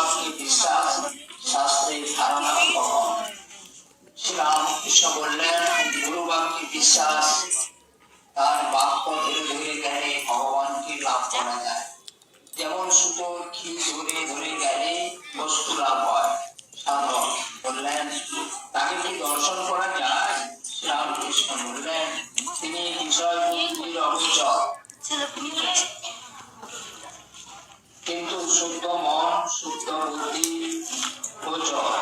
বাক্যে বিশ্বাস, শাস্ত্রের ধারণা কখন? শ্রীরামকৃষ্ণ বললেন, গুরু বাক্যে বিশ্বাস, তার বাক্য ধরে ধরে গেলে ভগবানকে লাভ করা যায়। যেমন সুতোর খিল ধরে ধরে গেলে বস্তু লাভ হয়। সাধক বললেন, তাকে কি দর্শন করা যায়? শ্রীরামকৃষ্ণ বললেন, তিনি বিষয় বুদ্ধির অগোচর, কিন্তু শুদ্ধ মন, শুদ্ধ বুদ্ধি গোচর।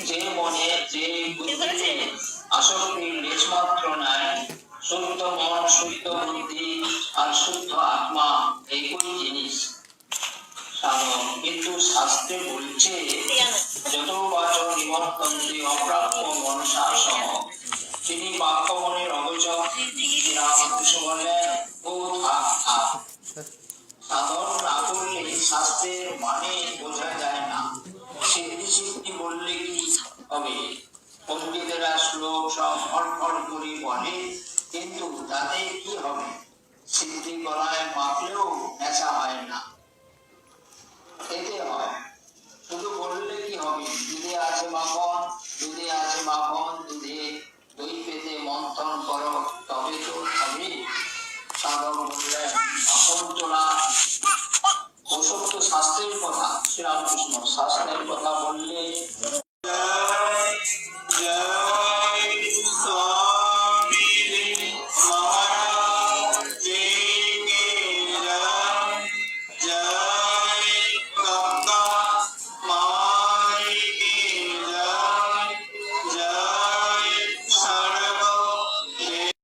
যে মনে, যে বুদ্ধিতে আসক্তির লেশ মাত্র নাই, শুদ্ধ মন, শুদ্ধ বুদ্ধি আর শুদ্ধ আত্মা একই জিনিস। কিন্তু শাস্ত্রে বলছে, যত বাচন নিবর্তন্তে অপ্রাপ্য মনসা সহ। তিনি বাক্য মনের অগোচর। শ্রীরামকৃষ্ণ বললেন, ও থাক থাক, সাধন না করলে শাস্ত্রের মানে বোঝা যায় না। সিদ্ধি সিদ্ধি বললে কি হবে? পণ্ডিতেরা শ্লোক সব ফটফট করে বলে, কিন্তু তাতে কি হবে? সিদ্ধি গলায় মাখলেও নেশা হয় না, খেতে হয়। শুধু বললে কি হবে? দুধে আছে মাখন, দুধে আছে মাখন, দুধে দই পেতে মন্থন করো, তবে তো হবে। সাধক বললেন, মাখন তোলা ওসব তো শাস্ত্রের কথা। শ্রীরামকৃষ্ণ শাস্ত্রের কথা বললে